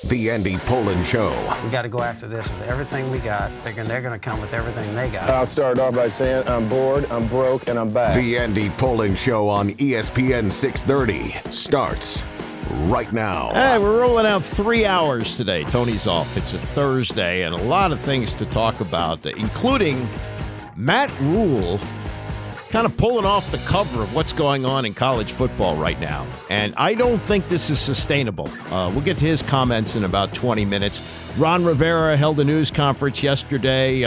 The Andy Pollin Show. We got to go after this with everything we got, thinking they're going to come with everything they got. I'll start off by saying I'm bored, I'm broke, and I'm back. The Andy Pollin Show on ESPN 630 starts right now. Hey, we're rolling out 3 hours today. Tony's off. It's a Thursday, and a lot of things to talk about, including Matt Rule kind of pulling off the cover of what's going on in college football right now. And I don't think this is sustainable. We'll get to his comments in about 20 minutes. Ron Rivera held a news conference yesterday.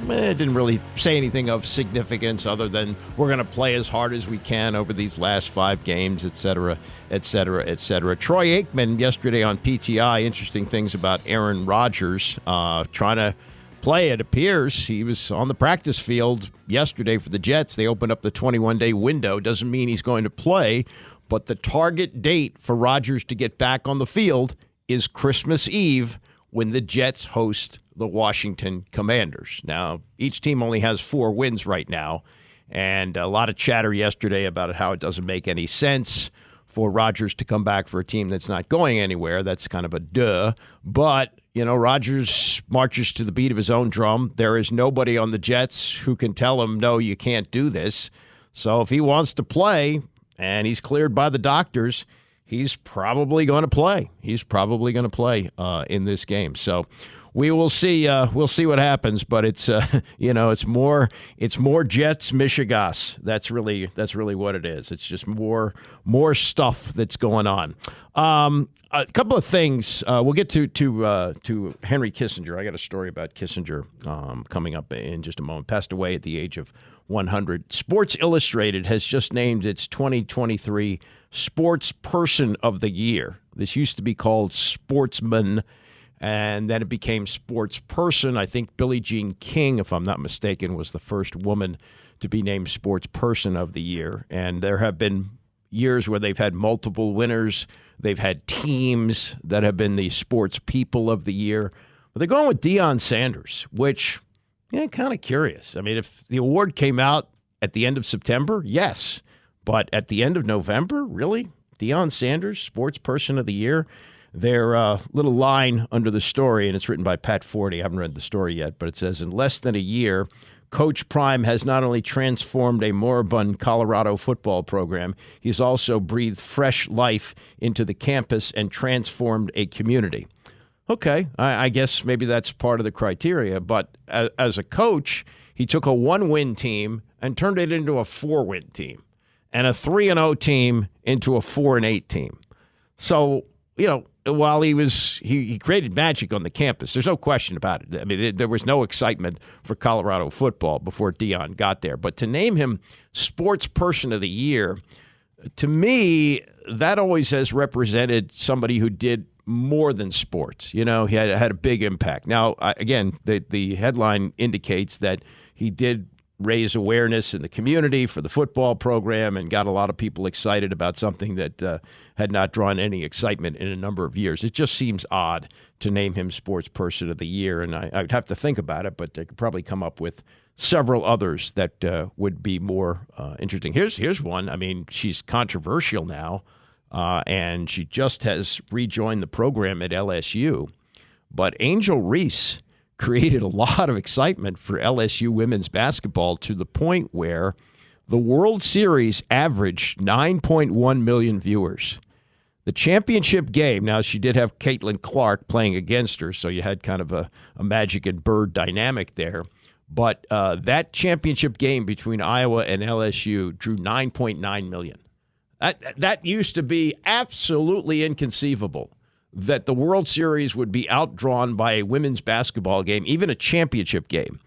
Didn't really say anything of significance other than we're going to play as hard as we can over these last 5 games, et cetera, et cetera, et cetera. Troy Aikman yesterday on PTI, interesting things about Aaron Rodgers trying to play. It appears he was on the practice field yesterday for the Jets. They opened up the 21-day window. Doesn't mean he's going to play, but the target date for Rodgers to get back on the field is Christmas Eve when the Jets host the Washington Commanders. Now, each team only has 4 wins right now, and a lot of chatter yesterday about how it doesn't make any sense for Rodgers to come back for a team that's not going anywhere. That's kind of a duh. But, you know, Rodgers marches to the beat of his own drum. There is nobody on the Jets who can tell him, no, you can't do this. So if he wants to play and he's cleared by the doctors, he's probably going to play. He's probably going to play in this game. So we will see. We'll see what happens. But it's it's more Jets Michigas. That's really what it is. It's just more stuff that's going on. A couple of things. We'll get to Henry Kissinger. I got a story about Kissinger coming up in just a moment. Passed away at the age of 100. Sports Illustrated has just named its 2023 Sports Person of the Year. This used to be called Sportsman, and then it became Sports Person. I think Billie Jean King, if I'm not mistaken, was the first woman to be named Sports Person of the Year. And there have been years where they've had multiple winners. They've had teams that have been the Sports People of the Year. But they're going with Deion Sanders, which, kind of curious. I mean, if the award came out at the end of September, yes. But at the end of November, really? Deion Sanders, Sports Person of the Year? Their little line under the story, and it's written by Pat Forty. I haven't read the story yet, but it says, in less than a year, Coach Prime has not only transformed a moribund Colorado football program, he's also breathed fresh life into the campus and transformed a community. Okay, I guess maybe that's part of the criteria, but as a coach, he took a 1-win team and turned it into a 4-win team, and a 3-0 team into a 4-8 team. So, while he created magic on the campus, there's no question about it. I mean, there was no excitement for Colorado football before Deion got there. But to name him Sports Person of the Year, to me, that always has represented somebody who did more than sports. He had a big impact. Now, again, the headline indicates that he did raise awareness in the community for the football program and got a lot of people excited about something that had not drawn any excitement in a number of years. It just seems odd to name him Sports Person of the Year, and I'd have to think about it, but I could probably come up with several others that would be more interesting. Here's one. I mean, she's controversial now, and she just has rejoined the program at LSU, but Angel Reese created a lot of excitement for LSU women's basketball to the point where the World Series averaged 9.1 million viewers. The championship game, now she did have Caitlin Clark playing against her, so you had kind of a Magic and Bird dynamic there. But that championship game between Iowa and LSU drew 9.9 million. That used to be absolutely inconceivable, that the World Series would be outdrawn by a women's basketball game, even a championship game.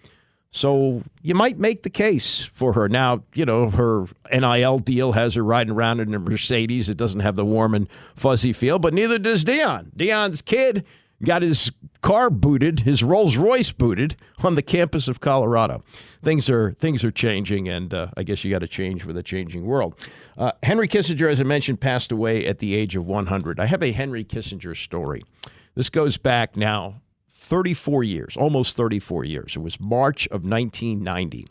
So you might make the case for her. Now, her NIL deal has her riding around in a Mercedes. It doesn't have the warm and fuzzy feel, but neither does Deion. Deion's kid got his car booted, his Rolls Royce booted on the campus of Colorado. Things are changing, and I guess you got to change with a changing world. Henry Kissinger, as I mentioned, passed away at the age of 100. I have a Henry Kissinger story. This goes back now 34 years, almost 34 years. It was March of 1990,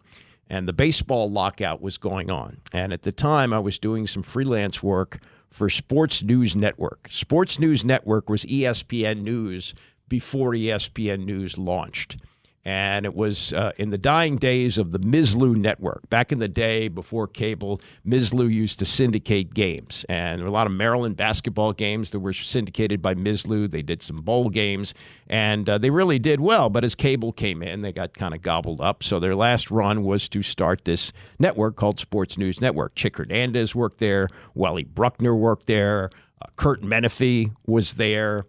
and the baseball lockout was going on. And at the time, I was doing some freelance work for Sports News Network. Sports News Network was ESPN News before ESPN News launched. And it was in the dying days of the Mizlou network. Back in the day, before cable, Mizlou used to syndicate games. And there were a lot of Maryland basketball games that were syndicated by Mizlou. They did some bowl games, and they really did well. But as cable came in, they got kind of gobbled up. So their last run was to start this network called Sports News Network. Chick Hernandez worked there. Wally Bruckner worked there. Kurt Menefee was there.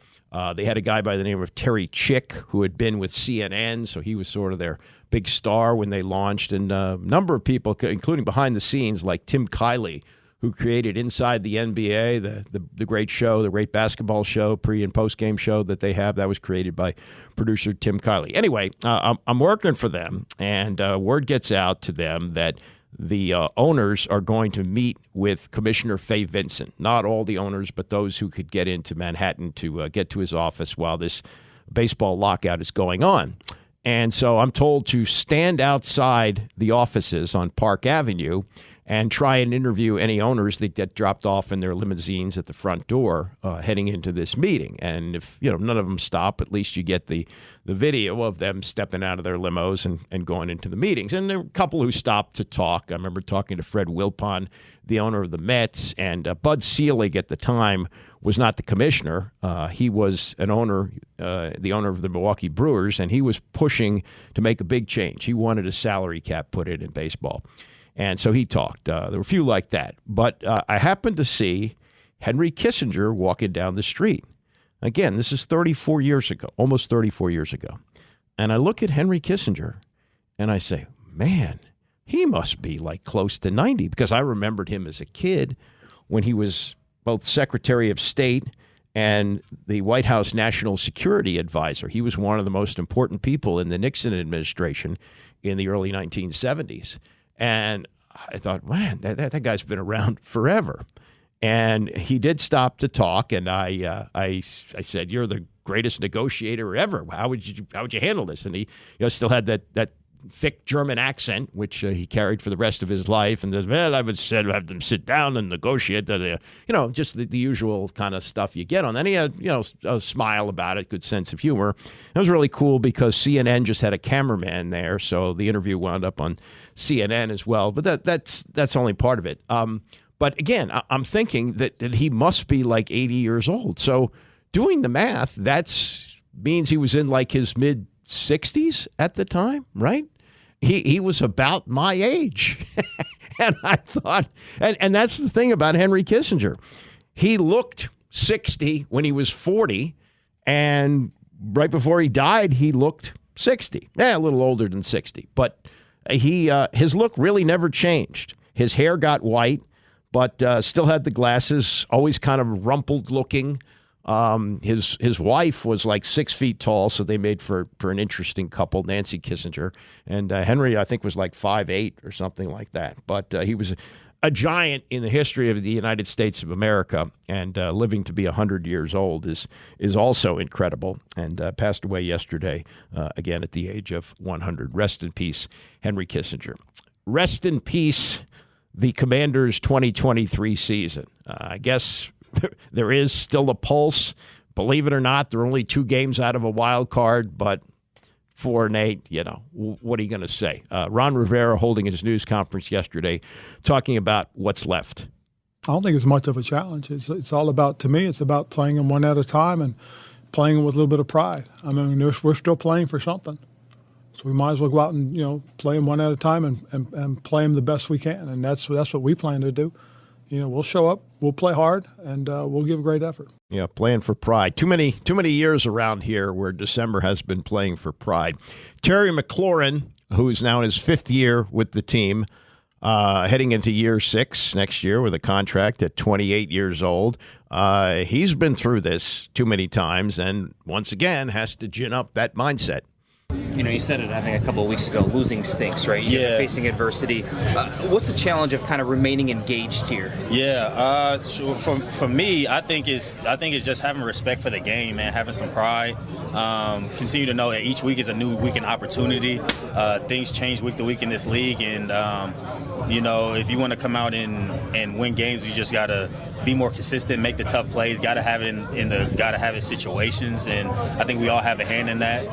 They had a guy by the name of Terry Chick who had been with CNN, so he was sort of their big star when they launched. And a number of people, including behind the scenes, like Tim Kiley, who created Inside the NBA, the great show, the great basketball show, pre- and post-game show that they have. That was created by producer Tim Kiley. Anyway, I'm working for them, and word gets out to them that the owners are going to meet with Commissioner Fay Vincent. Not all the owners, but those who could get into Manhattan to get to his office while this baseball lockout is going on. And so I'm told to stand outside the offices on Park Avenue and try and interview any owners that get dropped off in their limousines at the front door heading into this meeting. And if none of them stop, at least you get the video of them stepping out of their limos and going into the meetings. And there were a couple who stopped to talk. I remember talking to Fred Wilpon, the owner of the Mets, and Bud Selig at the time was not the commissioner. He was an owner, the owner of the Milwaukee Brewers, and he was pushing to make a big change. He wanted a salary cap put in baseball. And so he talked. There were a few like that. But I happened to see Henry Kissinger walking down the street. Again, this is 34 years ago, almost 34 years ago. And I look at Henry Kissinger and I say, man, he must be like close to 90, because I remembered him as a kid when he was both Secretary of State and the White House National Security Advisor. He was one of the most important people in the Nixon administration in the early 1970s. And I thought, man, that guy's been around forever. And he did stop to talk, and I said, "You're the greatest negotiator ever. How would you handle this?" And he still had that thick German accent, which he carried for the rest of his life. And said, "Well, I would have them sit down and negotiate." Just the usual kind of stuff you get on. Then he had a smile about it, good sense of humor. It was really cool because CNN just had a cameraman there, so the interview wound up on CNN as well. But that's only part of it. But again, I'm thinking that he must be like 80 years old. So doing the math, that means he was in like his mid-60s at the time, right? He was about my age. And I thought, and that's the thing about Henry Kissinger. He looked 60 when he was 40, and right before he died, he looked 60. A little older than 60. But his look really never changed. His hair got white, but still had the glasses, always kind of rumpled looking. His wife was like 6 feet tall, so they made for an interesting couple, Nancy Kissinger. And Henry, I think, was like 5'8" or something like that. But he was a giant in the history of the United States of America, and living to be 100 years old is also incredible, and passed away yesterday, again at the age of 100. Rest in peace, Henry Kissinger. Rest in peace, the Commanders' 2023 season. I guess there is still a pulse. Believe it or not, they're only 2 games out of a wild card, but 4-8, what are you going to say? Ron Rivera holding his news conference yesterday, talking about what's left. I don't think it's much of a challenge. It's all about, to me, it's about playing them one at a time and playing them with a little bit of pride. I mean, we're still playing for something. So we might as well go out and, play them one at a time and play them the best we can. And that's what we plan to do. We'll show up, we'll play hard, and we'll give a great effort. Yeah, playing for pride. Too many years around here where December has been playing for pride. Terry McLaurin, who is now in his 5th year with the team, heading into year 6 next year with a contract at 28 years old. He's been through this too many times, and once again has to gin up that mindset. you said it, I think, a couple of weeks ago, losing stinks, right? You're facing adversity. What's the challenge of kind of remaining engaged here? Yeah, for me, I think it's just having respect for the game, man, having some pride. Continue to know that each week is a new week and opportunity. Things change week to week in this league, and if you want to come out and win games, you just gotta be more consistent, make the tough plays. Gotta have it in the gotta have it situations, and I think we all have a hand in that.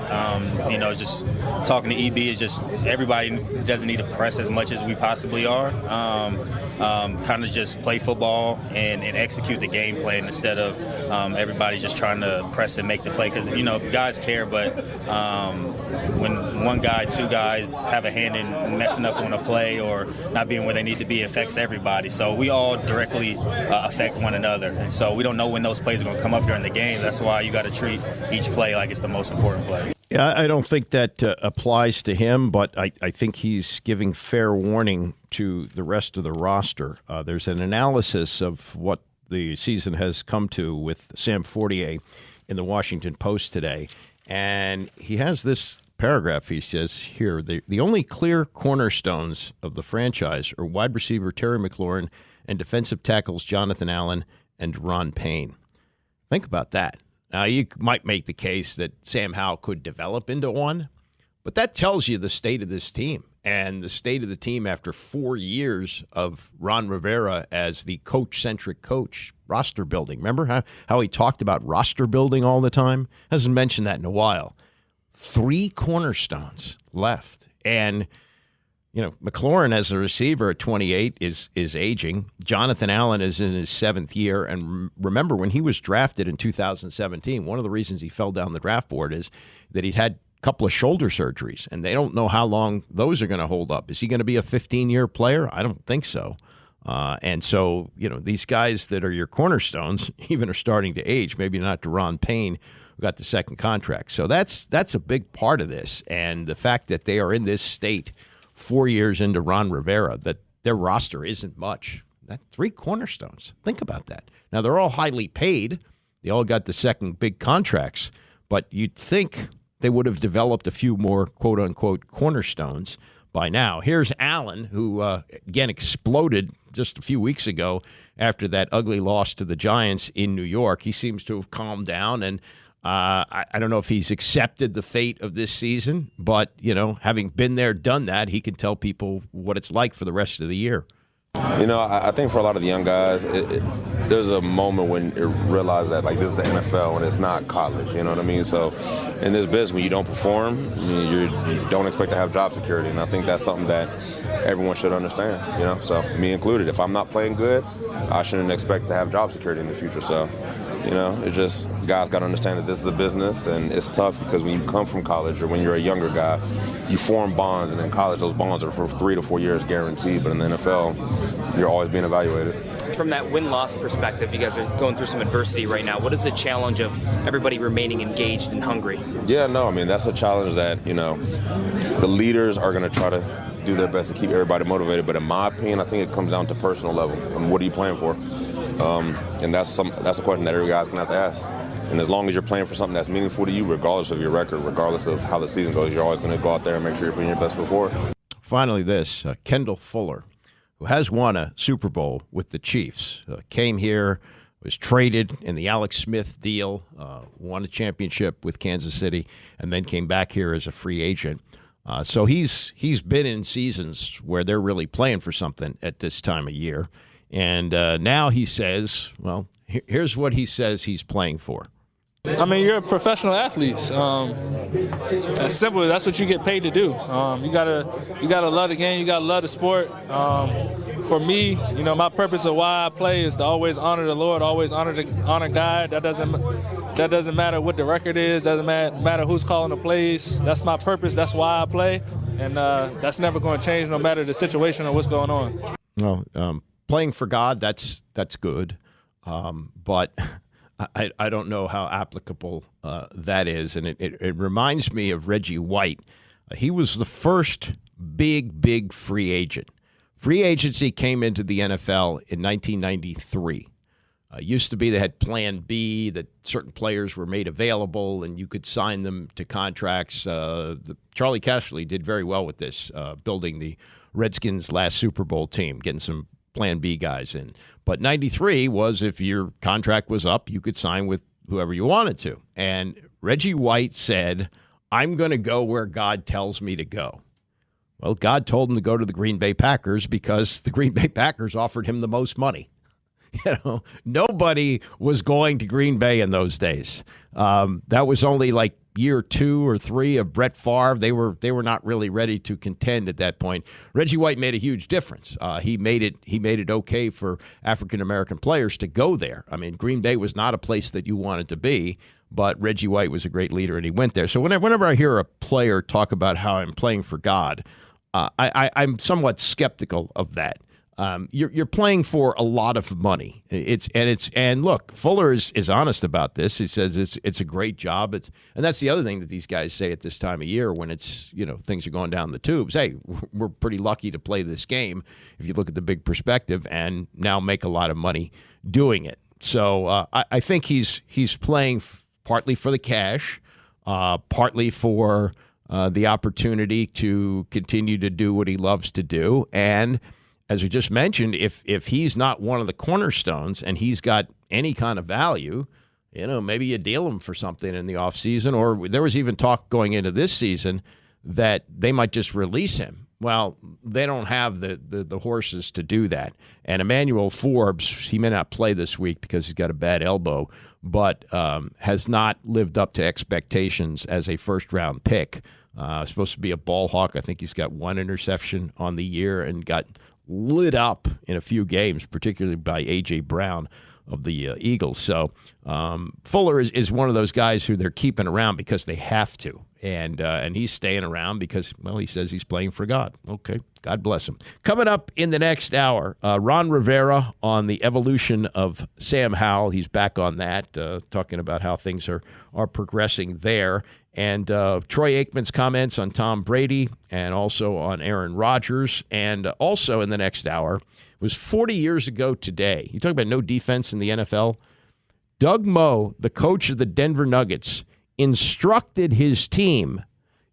Just talking to EB is just everybody doesn't need to press as much as we possibly are. Kind of just play football and execute the game plan instead of everybody just trying to press and make the play, because guys care, but when one guy, two guys have a hand in messing up on a play or not being where they need to be, it affects everybody. So we all directly affect one another, and so we don't know when those plays are going to come up during the game. That's why you got to treat each play like it's the most important play. Yeah, I don't think that applies to him, but I think he's giving fair warning to the rest of the roster. There's an analysis of what the season has come to with Sam Fortier in the Washington Post today, and he has this paragraph. He says here, the only clear cornerstones of the franchise are wide receiver Terry McLaurin and defensive tackles Jonathan Allen and Ron Payne. Think about that. Now, you might make the case that Sam Howell could develop into one, but that tells you the state of this team, and the state of the team after 4 years of Ron Rivera as the coach-centric coach, roster building. Remember how he talked about roster building all the time? Hasn't mentioned that in a while. 3 cornerstones left, and McLaurin as a receiver at 28 is aging. Jonathan Allen is in his 7th year. And remember, when he was drafted in 2017, one of the reasons he fell down the draft board is that he'd had a couple of shoulder surgeries, and they don't know how long those are going to hold up. Is he going to be a 15-year player? I don't think so. And so, these guys that are your cornerstones even are starting to age, maybe not Deron Payne, who got the second contract. So that's a big part of this. And the fact that they are in this state 4 years into Ron Rivera, that their roster isn't much. That's 3 cornerstones. Think about that. Now, they're all highly paid. They all got the second big contracts. But you'd think they would have developed a few more quote-unquote cornerstones by now. Here's Allen, who, again, exploded just a few weeks ago after that ugly loss to the Giants in New York. He seems to have calmed down, and I don't know if he's accepted the fate of this season, but, having been there, done that, he can tell people what it's like for the rest of the year. I think for a lot of the young guys, there's a moment when you realize that, this is the NFL and it's not college, you know what I mean? So in this business, when you don't perform, you don't expect to have job security, and I think that's something that everyone should understand, so me included. If I'm not playing good, I shouldn't expect to have job security in the future, so... it's just guys got to understand that this is a business, and it's tough because when you come from college or when you're a younger guy, you form bonds, and in college those bonds are for 3 to 4 years guaranteed, but in the NFL, you're always being evaluated. From that win-loss perspective, you guys are going through some adversity right now. What is the challenge of everybody remaining engaged and hungry? Yeah, that's a challenge that, the leaders are going to try to do their best to keep everybody motivated, but in my opinion, I think it comes down to personal level. And what are you playing for? And that's a question that every guy's going to have to ask. And as long as you're playing for something that's meaningful to you, regardless of your record, regardless of how the season goes, you're always going to go out there and make sure you're putting your best foot forward. Finally, this, Kendall Fuller, who has won a Super Bowl with the Chiefs, came here, was traded in the Alex Smith deal, won a championship with Kansas City, and then came back here as a free agent. So he's been in seasons where they're really playing for something at this time of year. And now he says, here's what he says he's playing for. You're a professional athlete. That's simple. That's what you get paid to do. You gotta love the game. You gotta love the sport. For me, my purpose of why I play is to always honor the Lord, always honor God. That doesn't matter what the record is. Doesn't matter who's calling the plays. That's my purpose. That's why I play, and that's never going to change, no matter the situation or what's going on. Well, playing for God, that's good, but I don't know how applicable that is, and it reminds me of Reggie White. He was the first big free agent. Free agency came into the NFL in 1993. Used to be they had Plan B, that certain players were made available and you could sign them to contracts. Charlie Casserly did very well with this, building the Redskins' last Super Bowl team, getting some Plan B guys in. But 93 was if your contract was up, you could sign with whoever you wanted to. And Reggie White said, I'm going to go where God tells me to go. Well, God told him to go to the Green Bay Packers because the Green Bay Packers offered him the most money. Nobody was going to Green Bay in those days. That was only like year 2 or 3 of Brett Favre. They were not really ready to contend at that point. Reggie White made a huge difference. He made it okay for African American players to go there. I mean, Green Bay was not a place that you wanted to be, but Reggie White was a great leader and he went there. So whenever I hear a player talk about how I'm playing for God, I'm somewhat skeptical of that. You're playing for a lot of money. And look, Fuller is honest about this. He says it's a great job. And that's the other thing that these guys say at this time of year when it's, things are going down the tubes. Hey, we're pretty lucky to play this game if you look at the big perspective and now make a lot of money doing it. So I think he's playing partly for the cash, partly for the opportunity to continue to do what he loves to do. And as we just mentioned, if he's not one of the cornerstones and he's got any kind of value, maybe you deal him for something in the offseason. Or there was even talk going into this season that they might just release him. Well, they don't have the horses to do that. And Emmanuel Forbes, he may not play this week because he's got a bad elbow, but has not lived up to expectations as a first-round pick. Supposed to be a ball hawk. I think he's got 1 interception on the year and got lit up in a few games, particularly by A.J. Brown of the Eagles. So Fuller is one of those guys who they're keeping around because they have to. And he's staying around because, well, he says he's playing for God. Okay, God bless him. Coming up in the next hour, Ron Rivera on the evolution of Sam Howell. He's back on that, talking about how things are progressing there. And Troy Aikman's comments on Tom Brady and also on Aaron Rodgers. And also in the next hour, it was 40 years ago today. You talk about no defense in the NFL. Doug Moe, the coach of the Denver Nuggets, instructed his team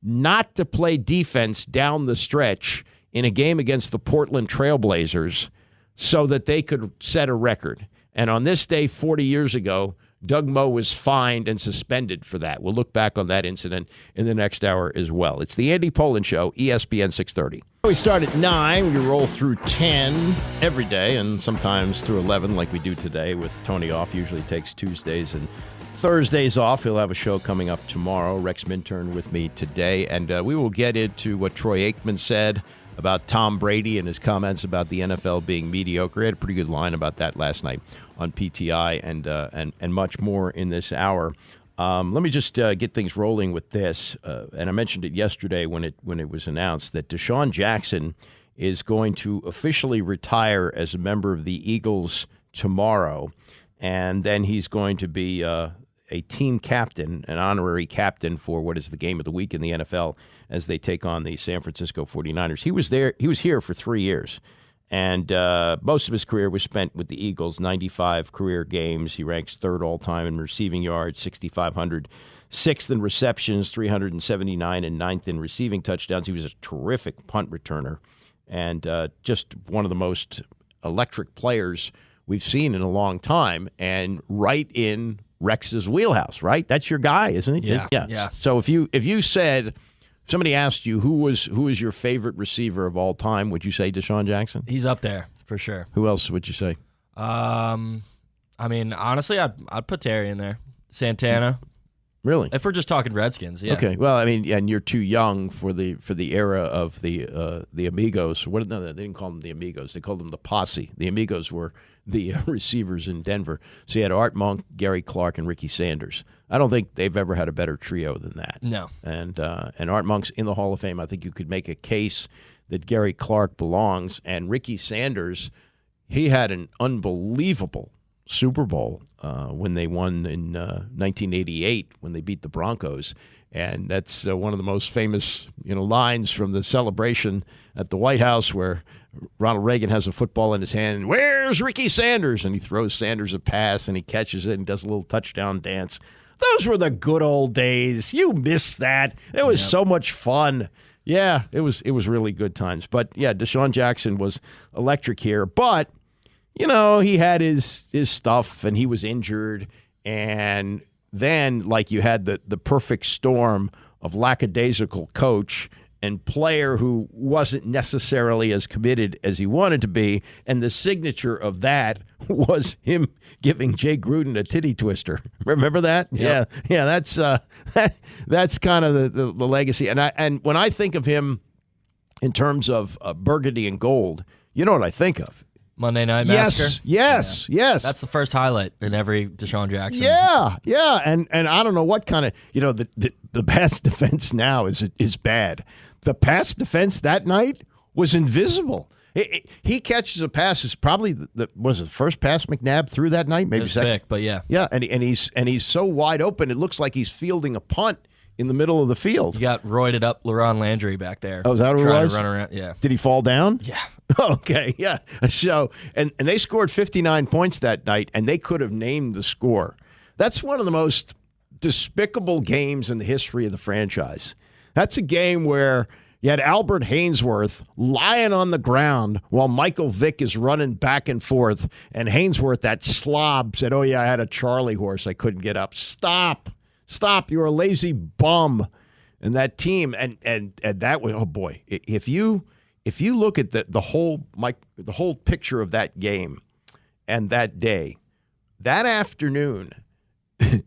not to play defense down the stretch in a game against the Portland Trailblazers so that they could set a record. And on this day 40 years ago, Doug Moe was fined and suspended for that. We'll look back on that incident in the next hour as well. It's the Andy Pollin Show, ESPN 630. We start at 9. We roll through 10 every day and sometimes through 11 like we do today with Tony off. Usually takes Tuesdays and Thursdays off. He'll have a show coming up tomorrow. Rex Minturn with me today. And we will get into what Troy Aikman said about Tom Brady and his comments about the NFL being mediocre. He had a pretty good line about that last night on PTI and much more in this hour. Let me just get things rolling with this. And I mentioned it yesterday when it was announced that Deshaun Jackson is going to officially retire as a member of the Eagles tomorrow. And then he's going to be a team captain, an honorary captain for what is the game of the week in the NFL as they take on the San Francisco 49ers. He was here for 3 years, and most of his career was spent with the Eagles, 95 career games. He ranks 3rd all-time in receiving yards, 6,500, 6th in receptions, 379, and 9th in receiving touchdowns. He was a terrific punt returner and just one of the most electric players we've seen in a long time, and right in Rex's wheelhouse, right? That's your guy, isn't it? Yeah. So if you said, somebody asked you who is your favorite receiver of all time, would you say Deshaun Jackson? He's up there for sure. Who else would you say? I mean, honestly, I'd put Terry in there. Santana. Really? If we're just talking Redskins, yeah. Okay. Well, I mean, and you're too young for the era of the Amigos. No, they didn't call them the Amigos. They called them the Posse. The Amigos were the receivers in Denver. So you had Art Monk, Gary Clark, and Ricky Sanders. I don't think they've ever had a better trio than that. No. And Art Monk's in the Hall of Fame. I think you could make a case that Gary Clark belongs. And Ricky Sanders, he had an unbelievable Super Bowl when they won in 1988 when they beat the Broncos. And that's one of the most famous, lines from the celebration at the White House where Ronald Reagan has a football in his hand. And, "Where's Ricky Sanders?" And he throws Sanders a pass, and he catches it and does a little touchdown dance. Those were the good old days. You missed that. It was so much fun. Yeah, it was really good times. But, yeah, Deshaun Jackson was electric here. But, he had his stuff, and he was injured, and then, you had the perfect storm of lackadaisical coach and player who wasn't necessarily as committed as he wanted to be, and the signature of that was him giving Jay Gruden a titty twister. Remember that? Yep. Yeah. That's kind of the legacy. And when I think of him in terms of burgundy and gold, you know what I think of? Monday Night Massacre? Yes. That's the first highlight in every Deshaun Jackson. Yeah. And I don't know what kind of, the pass defense now is bad. The pass defense that night was invisible. He catches a pass. It's probably was it the first pass McNabb threw that night? Maybe second. Thick, but yeah. Yeah, and he's so wide open, it looks like he's fielding a punt in the middle of the field. You got roided up LaRon Landry back there. Oh, is that what it was? Trying to run around. Yeah. Did he fall down? Yeah. Okay, yeah. So, and they scored 59 points that night, and they could have named the score. That's one of the most despicable games in the history of the franchise. That's a game where you had Albert Haynesworth lying on the ground while Michael Vick is running back and forth, and Haynesworth, that slob, said, "Oh, yeah, I had a Charlie horse. I couldn't get up." Stop. You're a lazy bum. And that team, and that was, oh, boy, if you look at the whole picture of that game and that day, that afternoon,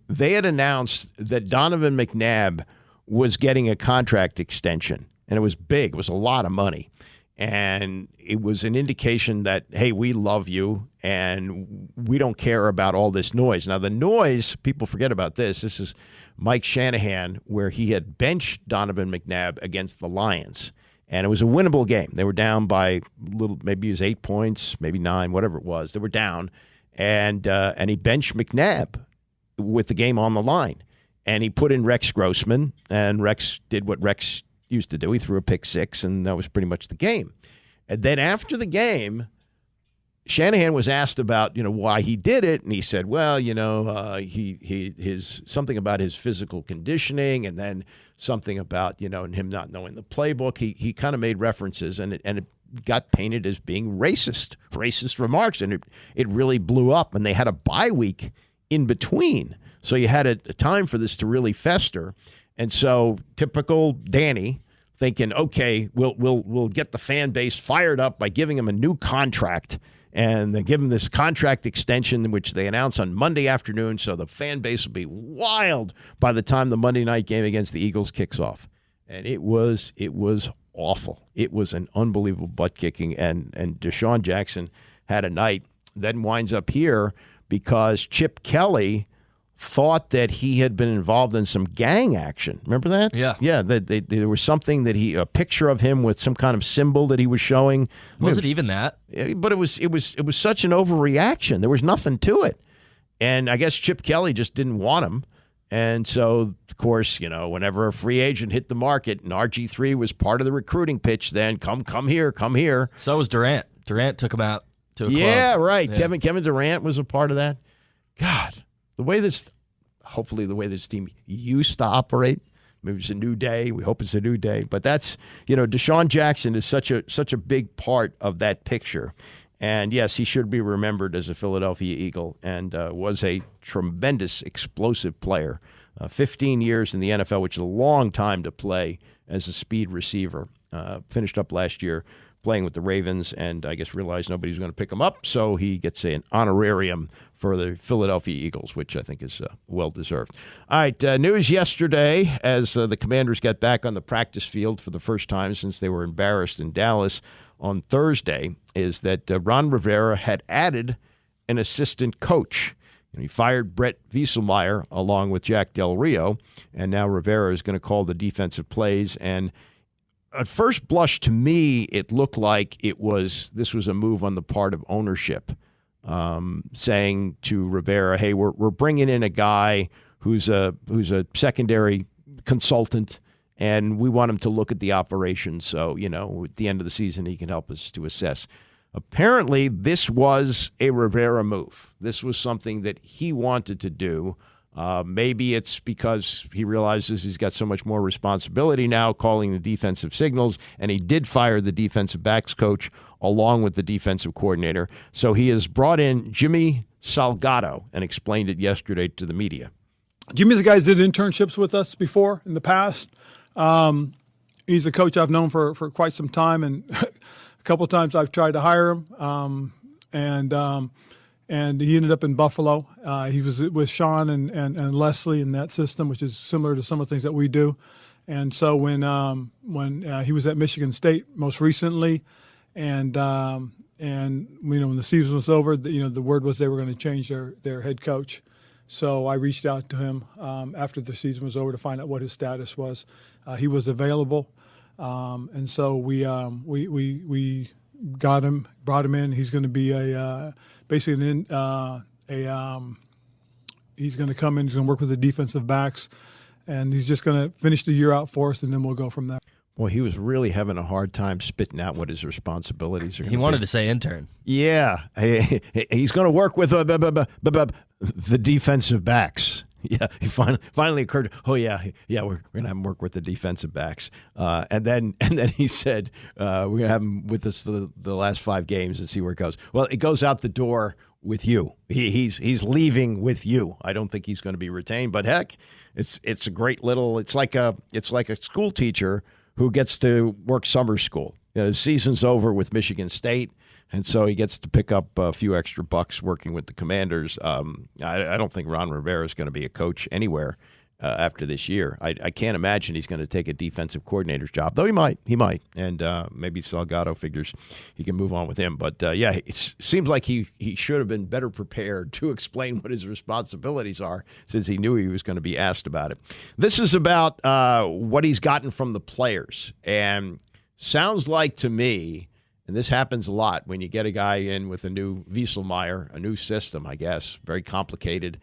they had announced that Donovan McNabb was getting a contract extension, and it was big. It was a lot of money, and it was an indication that, hey, we love you, and we don't care about all this noise. Now, the noise, people forget about this. This is Mike Shanahan, where he had benched Donovan McNabb against the Lions. And it was a winnable game. They were down by maybe it was 8 points, maybe 9, whatever it was. They were down, and he benched McNabb with the game on the line. And he put in Rex Grossman, and Rex did what Rex used to do. He threw a pick six, and that was pretty much the game. And then after the game, Shanahan was asked about, why he did it, and he said, well, his something about his physical conditioning, and then something about, him not knowing the playbook. He kind of made references, and it got painted as being racist remarks, and it really blew up. And they had a bye week in between, so you had a time for this to really fester. And so typical Danny, thinking, okay, we'll get the fan base fired up by giving him a new contract. And they give him this contract extension, which they announce on Monday afternoon, so the fan base will be wild by the time the Monday night game against the Eagles kicks off. And it was awful. It was an unbelievable butt kicking, and Deshaun Jackson had a night, then winds up here because Chip Kelly thought that he had been involved in some gang action. Remember that? Yeah. Yeah, there was something a picture of him with some kind of symbol that he was showing. Was it even that? But it was such an overreaction. There was nothing to it. And I guess Chip Kelly just didn't want him. And so, of course, whenever a free agent hit the market, and RG3 was part of the recruiting pitch then, come here. So was Durant. Durant took him out to a club. Yeah, right. Yeah. Kevin Durant was a part of that. God. Hopefully the way this team used to operate, maybe it's a new day. We hope it's a new day. But that's, Deshaun Jackson is such a big part of that picture. And, yes, he should be remembered as a Philadelphia Eagle and was a tremendous, explosive player. 15 years in the NFL, which is a long time to play as a speed receiver. Finished up last year playing with the Ravens and I guess realized nobody's going to pick him up. So he gets an honorarium for the Philadelphia Eagles, which I think is well-deserved. All right, news yesterday as the Commanders got back on the practice field for the first time since they were embarrassed in Dallas on Thursday is that Ron Rivera had added an assistant coach. He fired Brett Wieselmeyer along with Jack Del Rio, and now Rivera is going to call the defensive plays. And at first blush, to me, it looked like this was a move on the part of ownership. saying to Rivera, "Hey, we're bringing in a guy who's a secondary consultant, and we want him to look at the operation. So at the end of the season, he can help us to assess." Apparently, this was a Rivera move. This was something that he wanted to do. Maybe it's because he realizes he's got so much more responsibility now calling the defensive signals, and he did fire the defensive backs coach along with the defensive coordinator. So he has brought in Jimmy Salgado and explained it yesterday to the media. Jimmy's the guy who did internships with us before in the past. He's a coach I've known for quite some time, and a couple of times I've tried to hire him, and he ended up in Buffalo. He was with Sean and Leslie in that system, which is similar to some of the things that we do. And so when he was at Michigan State most recently, and when the season was over, the word was they were going to change their head coach. So I reached out to him after the season was over to find out what his status was. He was available, and so we got him, brought him in. He's going to be he's going to come in. He's going to work with the defensive backs, and he's just going to finish the year out for us, and then we'll go from there. Boy, he was really having a hard time spitting out what his responsibilities are. He wanted to say intern. Yeah. He's going to work with the defensive backs. Yeah, he finally occurred. Oh yeah, we're gonna have him work with the defensive backs, and then he said we're gonna have him with us the last 5 games and see where it goes. Well, it goes out the door with you. He's leaving with you. I don't think he's going to be retained, but heck, it's a great little. It's like a school teacher who gets to work summer school. The season's over with Michigan State, and so he gets to pick up a few extra bucks working with the Commanders. I don't think Ron Rivera is going to be a coach anywhere after this year. I can't imagine he's going to take a defensive coordinator's job, though he might. And maybe Salgado figures he can move on with him. But, it seems like he should have been better prepared to explain what his responsibilities are since he knew he was going to be asked about it. This is about what he's gotten from the players. And sounds like to me, and this happens a lot when you get a guy in with a new Wieselmeyer, a new system, I guess, very complicated.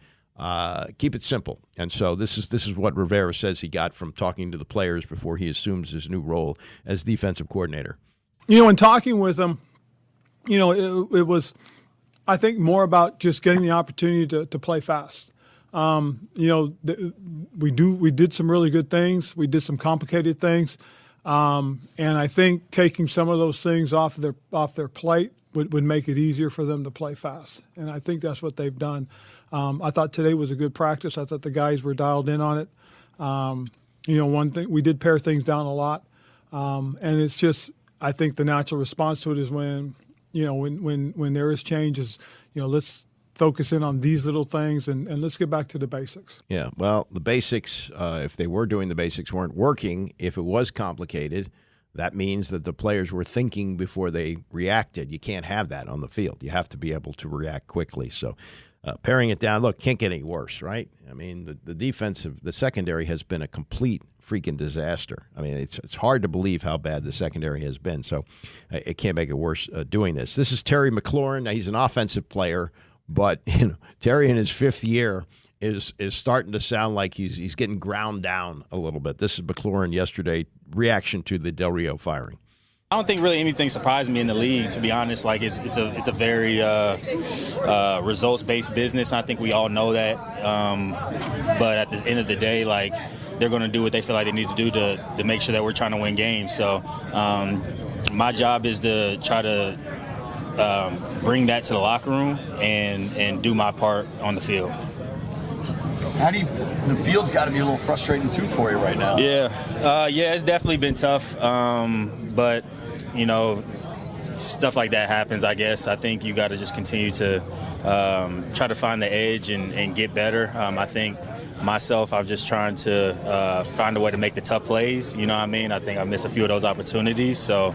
Keep it simple. And so this is what Rivera says he got from talking to the players before he assumes his new role as defensive coordinator. In talking with him, it was, I think, more about just getting the opportunity to play fast. We did some really good things. We did some complicated things. And I think taking some of those things off their plate would make it easier for them to play fast. And I think that's what they've done. I thought today was a good practice. I thought the guys were dialed in on it. One thing, we did pare things down a lot. And it's just, I think the natural response to it is when there is change is, let's focus in on these little things and let's get back to the basics. Yeah, well, the basics, if they were doing the basics, weren't working. If it was complicated, that means that the players were thinking before they reacted. You can't have that on the field. You have to be able to react quickly. So paring it down, look, can't get any worse, right? I mean, the secondary has been a complete freaking disaster. I mean, it's hard to believe how bad the secondary has been. So it can't make it worse doing this. This is Terry McLaurin. Now, he's an offensive player, but Terry in his 5th year is starting to sound like he's getting ground down a little bit. This is McLaurin yesterday, reaction to the Del Rio firing. I don't think really anything surprised me in the league, to be honest. Like it's a very results-based business. I think we all know that. But at the end of the day, like they're going to do what they feel like they need to do to make sure that we're trying to win games. So my job is to try to bring that to the locker room and do my part on the field. The field's got to be a little frustrating too for you right now. Yeah, it's definitely been tough. But stuff like that happens, I guess. I think you got to just continue to try to find the edge and get better. I think myself, I'm just trying to find a way to make the tough plays. You know what I mean? I think I missed a few of those opportunities. So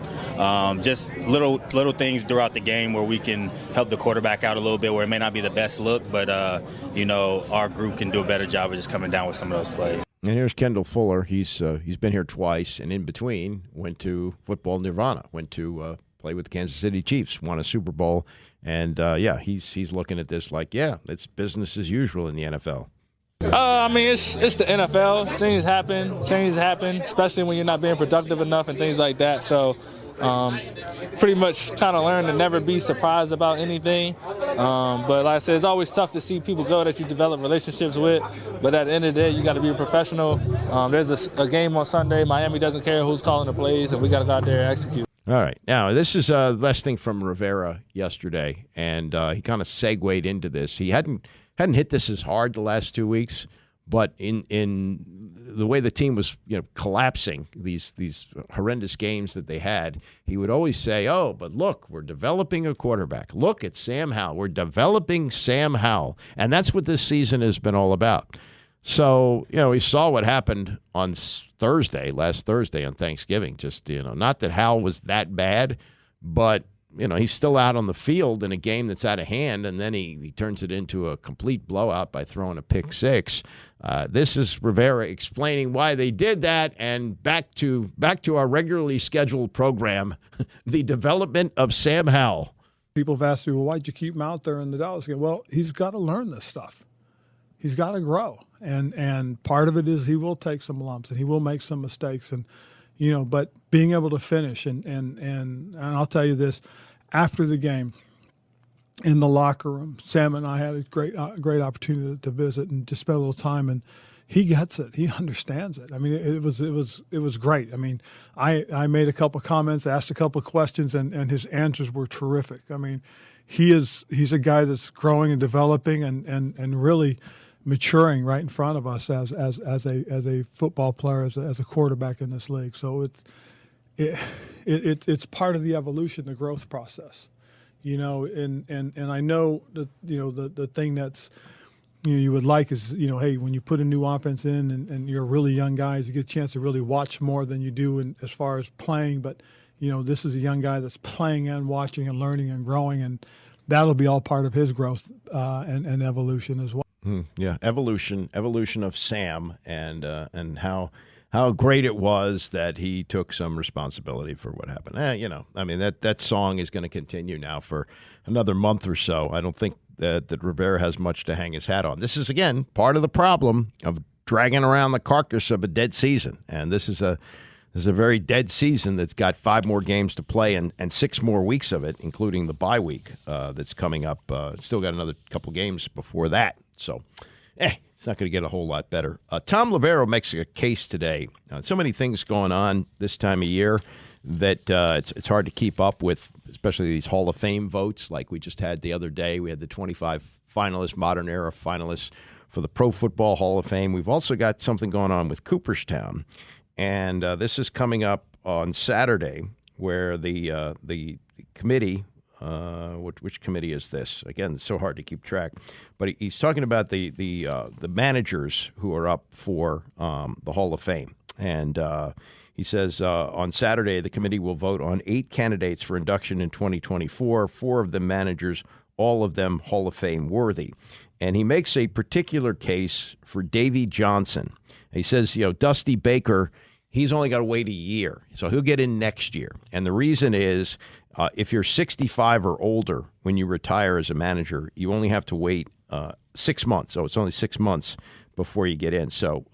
just little things throughout the game where we can help the quarterback out a little bit, where it may not be the best look, but our group can do a better job of just coming down with some of those plays. And here's Kendall Fuller. He's been here twice, and in between went to football nirvana, went to play with the Kansas City Chiefs, won a Super Bowl, And, he's looking at this like, it's business as usual in the NFL. I mean, it's the NFL. Things happen, changes happen, especially when you're not being productive enough and things like that. So pretty much kind of learn to never be surprised about anything. But like I said, it's always tough to see people go that you develop relationships with. But at the end of the day, you got to be a professional. There's a game on Sunday. Miami doesn't care who's calling the plays, and we got to go out there and execute. All right. Now, this is last thing from Rivera yesterday, and he kind of segued into this. He hadn't hit this as hard the last 2 weeks, but in the way the team was collapsing, these horrendous games that they had, he would always say, "Oh, but look, we're developing a quarterback. Look at Sam Howell. We're developing Sam Howell." And that's what this season has been all about. So, we saw what happened on last Thursday on Thanksgiving. Just, not that Howell was that bad, but he's still out on the field in a game that's out of hand, and then he turns it into a complete blowout by throwing a pick six. This is Rivera explaining why they did that, and back to our regularly scheduled program, the development of Sam Howell. People have asked me, well, why'd you keep him out there in the Dallas game? Well, he's got to learn this stuff. He's got to grow, and part of it is he will take some lumps and he will make some mistakes, and but being able to finish and I'll tell you this, after the game, in the locker room, Sam and I had a great opportunity to visit and just spend a little time, and he gets it. He understands it. I mean, it was great. I mean, I made a couple of comments, asked a couple of questions, and his answers were terrific. I mean, he's a guy that's growing and developing and really maturing right in front of us as a football player, as a quarterback in this league. So it's part of the evolution, the growth process, and I know that the thing that's you would like is hey, when you put a new offense in and you're really young guys, you get a chance to really watch more than you do as far as playing. But this is a young guy that's playing and watching and learning and growing, and that'll be all part of his growth and evolution as well. Yeah, evolution of Sam and how great it was that he took some responsibility for what happened. I mean, that song is going to continue now for another month or so. I don't think that Rivera has much to hang his hat on. This is, again, part of the problem of dragging around the carcass of a dead season. And this is a very dead season that's got 5 more games to play and 6 more weeks of it, including the bye week that's coming up. Still got another couple games before that. So, it's not going to get a whole lot better. Tom Rivera makes a case today. So many things going on this time of year that it's hard to keep up with, especially these Hall of Fame votes like we just had the other day. We had the 25 finalists, modern era finalists for the Pro Football Hall of Fame. We've also got something going on with Cooperstown. And this is coming up on Saturday where the committee, which committee is this? Again, it's so hard to keep track. But he's talking about the managers who are up for the Hall of Fame. And he says on Saturday, the committee will vote on 8 candidates for induction in 2024, 4 of them managers, all of them Hall of Fame worthy. And he makes a particular case for Davey Johnson. He says, Dusty Baker, he's only got to wait a year, so he'll get in next year. And the reason is if you're 65 or older when you retire as a manager, you only have to wait 6 months. So it's only 6 months before you get in. So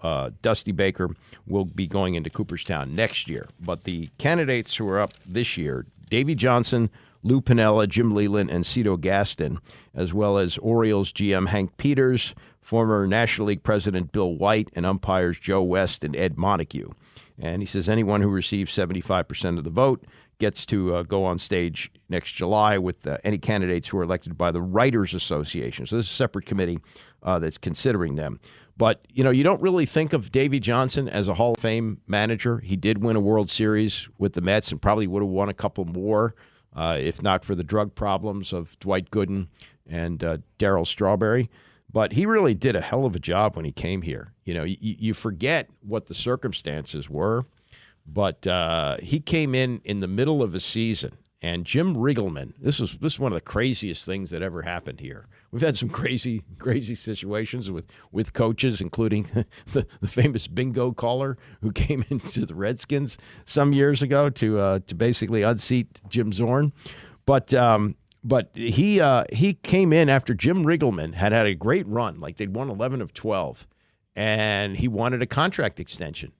Dusty Baker will be going into Cooperstown next year. But the candidates who are up this year, Davey Johnson, Lou Piniella, Jim Leland, and Cito Gaston, as well as Orioles GM Hank Peters, former National League President Bill White, and umpires Joe West and Ed Montague. And he says anyone who receives 75% of the vote gets to go on stage next July with any candidates who are elected by the Writers Association. So this is a separate committee that's considering them. But, you don't really think of Davey Johnson as a Hall of Fame manager. He did win a World Series with the Mets and probably would have won a couple more if not for the drug problems of Dwight Gooden and Darryl Strawberry. But he really did a hell of a job when he came here. You forget what the circumstances were, but he came in the middle of a season. And Jim Riggleman, this is one of the craziest things that ever happened here. We've had some crazy situations with coaches, including the famous bingo caller who came into the Redskins some years ago to basically unseat Jim Zorn. But But he came in after Jim Riggleman had a great run, like they'd won 11 of 12, and he wanted a contract extension,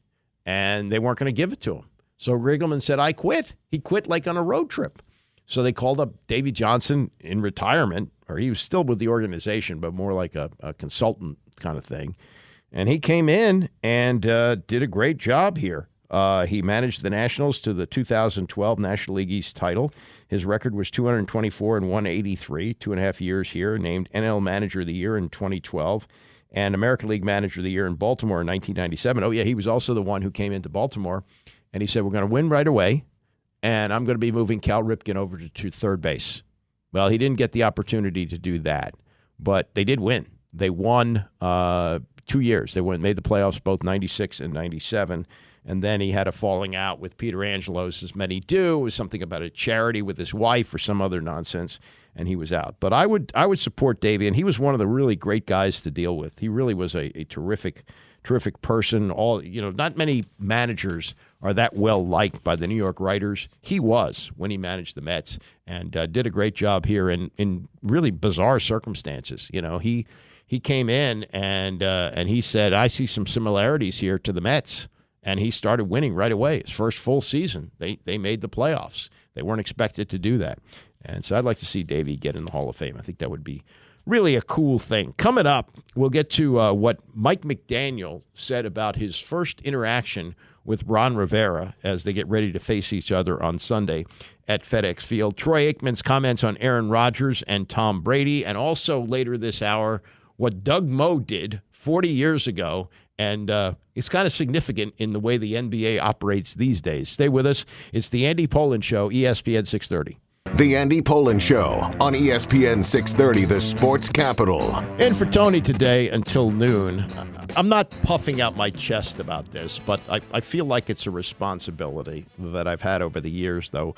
and they weren't going to give it to him. So Riggleman said, I quit. He quit like on a road trip. So they called up Davey Johnson in retirement, or he was still with the organization, but more like a consultant kind of thing. And he came in and did a great job here. He managed the Nationals to the 2012 National League East title. His record was 224 and 183, 2.5 years here, named NL Manager of the Year in 2012 and American League Manager of the Year in Baltimore in 1997. Oh, yeah, he was also the one who came into Baltimore, and he said, we're going to win right away, and I'm going to be moving Cal Ripken over to third base. Well, he didn't get the opportunity to do that, but they did win. They won 2 years. They made the playoffs both 96 and 97. And then he had a falling out with Peter Angelos, as many do. It was something about a charity with his wife or some other nonsense, and he was out. But I would support Davey, and he was one of the really great guys to deal with. He really was a terrific person. Not many managers are that well liked by the New York writers. He was when he managed the Mets, and did a great job here in really bizarre circumstances. He came in and he said, I see some similarities here to the Mets. And he started winning right away. His first full season, they made the playoffs. They weren't expected to do that. And so I'd like to see Davey get in the Hall of Fame. I think that would be really a cool thing. Coming up, we'll get to what Mike McDaniel said about his first interaction with Ron Rivera as they get ready to face each other on Sunday at FedEx Field. Troy Aikman's comments on Aaron Rodgers and Tom Brady. And also later this hour, what Doug Moe did 40 years ago. And it's kind of significant in the way the NBA operates these days. Stay with us. It's the Andy Pollin Show, ESPN 630. The Andy Pollin Show on ESPN 630, the sports capital. And for Tony today until noon, I'm not puffing out my chest about this, but I feel like it's a responsibility that I've had over the years, though.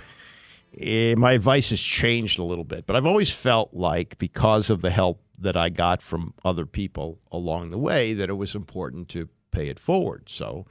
My advice has changed a little bit, but I've always felt like because of the help that I got from other people along the way, that it was important to pay it forward. So,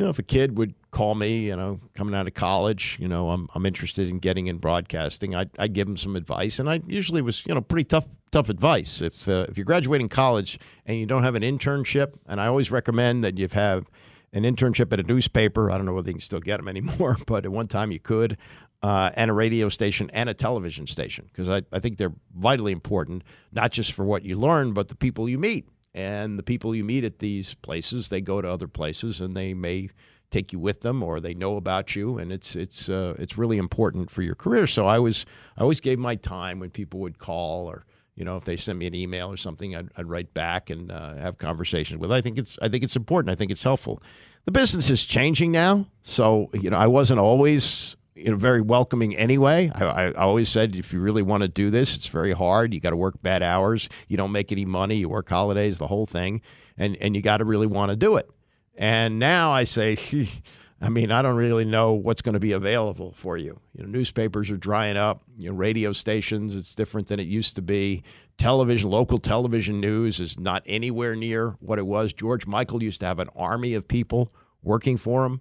if a kid would call me, coming out of college, I'm interested in getting in broadcasting, I'd give them some advice. And I usually was, pretty tough advice. If you're graduating college and you don't have an internship, and I always recommend that you have an internship at a newspaper. I don't know whether you can still get them anymore, but at one time you could. And a radio station and a television station, because I think they're vitally important, not just for what you learn, but the people you meet. And the people you meet at these places, they go to other places, and they may take you with them, or they know about you, and it's really important for your career. So I always gave my time when people would call, or if they sent me an email or something, I'd write back and have conversations with. I think it's important. I think it's helpful. The business is changing now, so I wasn't always very welcoming anyway. I always said, if you really want to do this, it's very hard. You got to work bad hours. You don't make any money. You work holidays, the whole thing. And you got to really want to do it. And now I say, I don't really know what's going to be available for you. Newspapers are drying up. Radio stations, it's different than it used to be. Television, local television news is not anywhere near what it was. George Michael used to have an army of people working for him.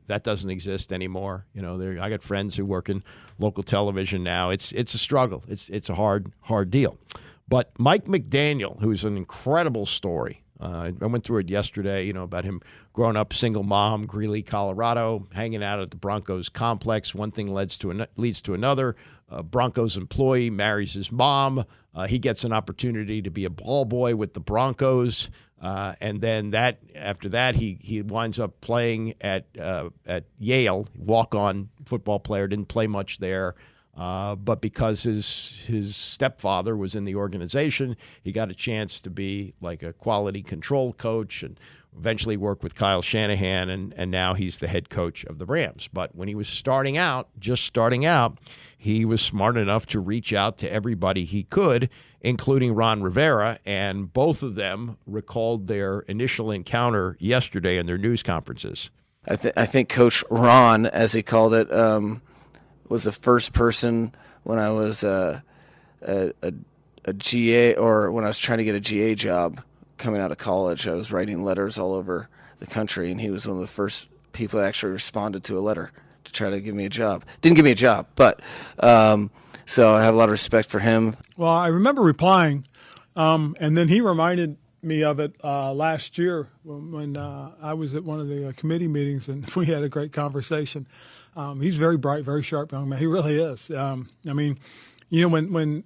That doesn't exist anymore. I got friends who work in local television now. It's a struggle. It's a hard deal. But Mike McDaniel, who's an incredible story. I went through it yesterday, about him growing up single mom, Greeley, Colorado, hanging out at the Broncos complex. One thing leads to another. Broncos employee marries his mom. He gets an opportunity to be a ball boy with the Broncos. And then after that, he winds up playing at Yale, walk-on football player, didn't play much there. But because his stepfather was in the organization, he got a chance to be like a quality control coach and eventually worked with Kyle Shanahan, and now he's the head coach of the Rams. But when he was just starting out, he was smart enough to reach out to everybody he could, including Ron Rivera, and both of them recalled their initial encounter yesterday in their news conferences. I think Coach Ron, as he called it, was the first person when I was a GA, or when I was trying to get a GA job coming out of college. I was writing letters all over the country, and he was one of the first people that actually responded to a letter to try to give me a job. Didn't give me a job, but So I have a lot of respect for him. Well, I remember replying, and then he reminded me of it last year when I was at one of the committee meetings, and we had a great conversation. He's very bright, very sharp young man. He really is. I mean, you know,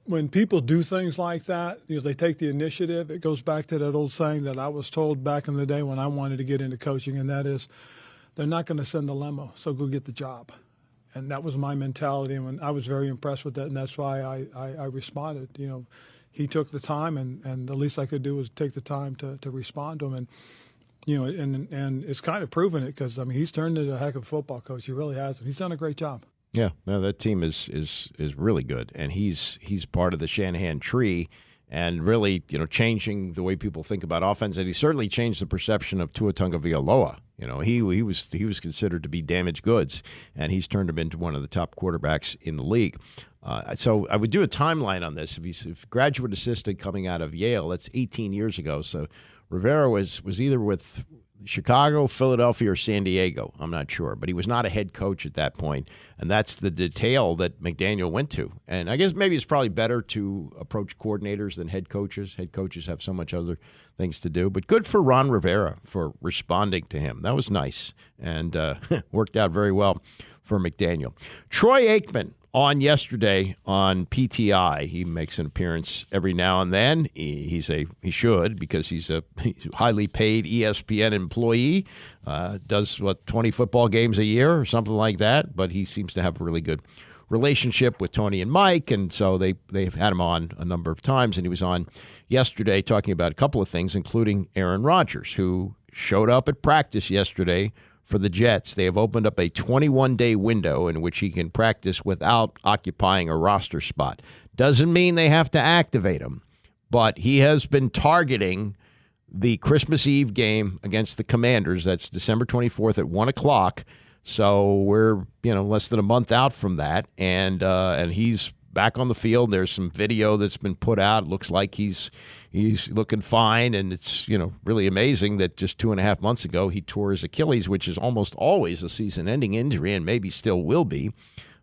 when people do things like that, because they take the initiative, it goes back to that old saying that I was told back in the day when I wanted to get into coaching, and that is, they're not going to send the limo, so go get the job. And that was my mentality, and I was very impressed with that, and that's why I responded. You know, he took the time, and the least I could do was take the time to respond to him. And, you know, and it's kind of proven it because, I mean, he's turned into a heck of a football coach. He really has, and he's done a great job. Yeah, no, that team is really good, and he's part of the Shanahan tree, and really, you know, changing the way people think about offense. And he certainly changed the perception of Tua Tagovailoa. You know, he was considered to be damaged goods, and he's turned him into one of the top quarterbacks in the league. So I would do a timeline on this. If he's a graduate assistant coming out of Yale, that's 18 years ago. So Rivera was either with Chicago, Philadelphia, or San Diego. I'm not sure. But he was not a head coach at that point, and that's the detail that McDaniel went to. And I guess maybe it's probably better to approach coordinators than head coaches. Head coaches have so much other things to do. But good for Ron Rivera for responding to him. That was nice, and worked out very well for McDaniel. Troy Aikman on yesterday on PTI. He makes an appearance every now and then. He should, because he's a highly paid ESPN employee. Does 20 football games a year or something like that. But he seems to have a really good relationship with Tony and Mike, and so they've had him on a number of times. And he was on yesterday talking about a couple of things, including Aaron Rodgers, who showed up at practice yesterday for the Jets. They have opened up a 21-day window in which he can practice without occupying a roster spot. Doesn't mean they have to activate him, but he has been targeting the Christmas Eve game against the Commanders. That's December 24th at 1 o'clock. So we're, less than a month out from that, and he's back on the field. There's some video that's been put out. It looks like he's looking fine, and it's, really amazing that just 2.5 months ago he tore his Achilles, which is almost always a season-ending injury and maybe still will be.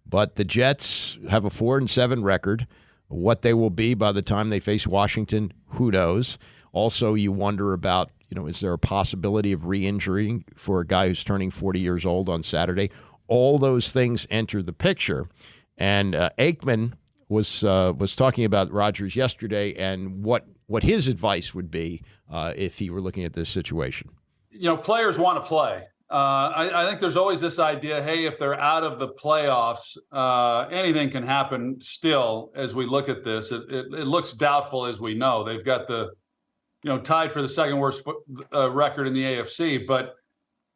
But the Jets have a 4-7 record. What they will be by the time they face Washington, who knows? Also, you wonder about, is there a possibility of re-injury for a guy who's turning 40 years old on Saturday? All those things enter the picture. And Aikman was talking about Rodgers yesterday and what his advice would be if he were looking at this situation. Players want to play. I think there's always this idea, hey, if they're out of the playoffs, anything can happen still as we look at this. It looks doubtful, as we know. They've got the, tied for the second worst record in the AFC, but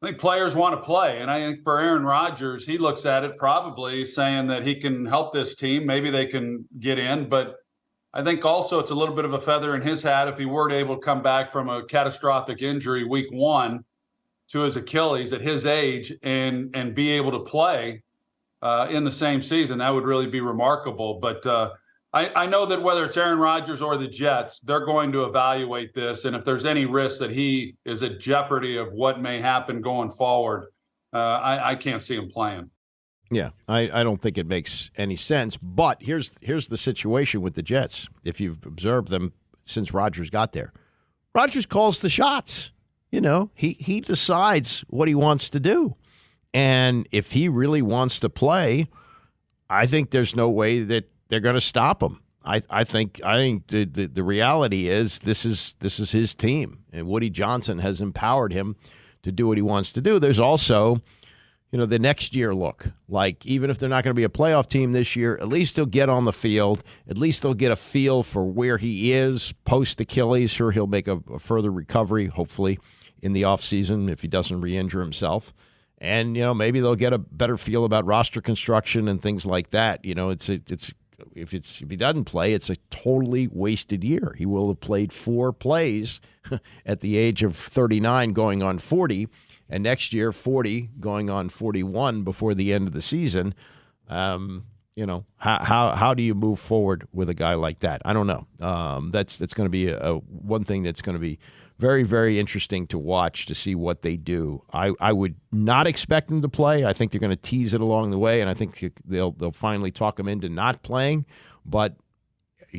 I think players want to play. And I think for Aaron Rodgers, he looks at it probably saying that he can help this team. Maybe they can get in, but I think also it's a little bit of a feather in his hat if he were able to come back from a catastrophic injury week 1 to his Achilles at his age and be able to play in the same season. That would really be remarkable. But I know that whether it's Aaron Rodgers or the Jets, they're going to evaluate this. And if there's any risk that he is at jeopardy of what may happen going forward, I can't see him playing. Yeah, I don't think it makes any sense. But here's the situation with the Jets. If you've observed them since Rodgers got there, Rodgers calls the shots. He decides what he wants to do. And if he really wants to play, I think there's no way that they're going to stop him. I think the reality is this is his team, and Woody Johnson has empowered him to do what he wants to do. There's also, the next year look. Like, even if they're not going to be a playoff team this year, at least he'll get on the field. At least they'll get a feel for where he is post-Achilles. Sure, he'll make a further recovery, hopefully, in the offseason if he doesn't re-injure himself. And, maybe they'll get a better feel about roster construction and things like that. If he doesn't play, it's a totally wasted year. He will have played 4 plays at the age of 39 going on 40, and next year 40 going on 41 before the end of the season. How do you move forward with a guy like that? I don't know. That's going to be one thing that's going to be very, very interesting to watch to see what they do. I would not expect them to play. I think they're going to tease it along the way, and I think they'll finally talk them into not playing. But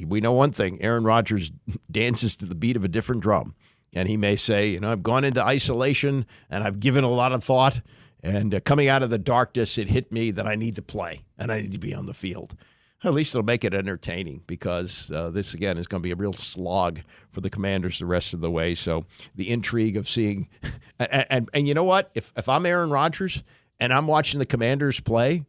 we know one thing: Aaron Rodgers dances to the beat of a different drum, and he may say, I've gone into isolation and I've given a lot of thought, and coming out of the darkness, it hit me that I need to play and I need to be on the field. At least it'll make it entertaining, because this, again, is going to be a real slog for the Commanders the rest of the way. So the intrigue of seeing – and you know what? If I'm Aaron Rodgers and I'm watching the Commanders play,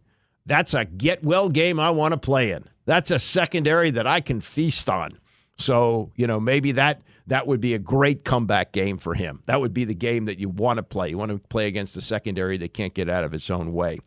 that's a get-well game I want to play in. That's a secondary that I can feast on. So, maybe that would be a great comeback game for him. That would be the game that you want to play. You want to play against a secondary that can't get out of its own way.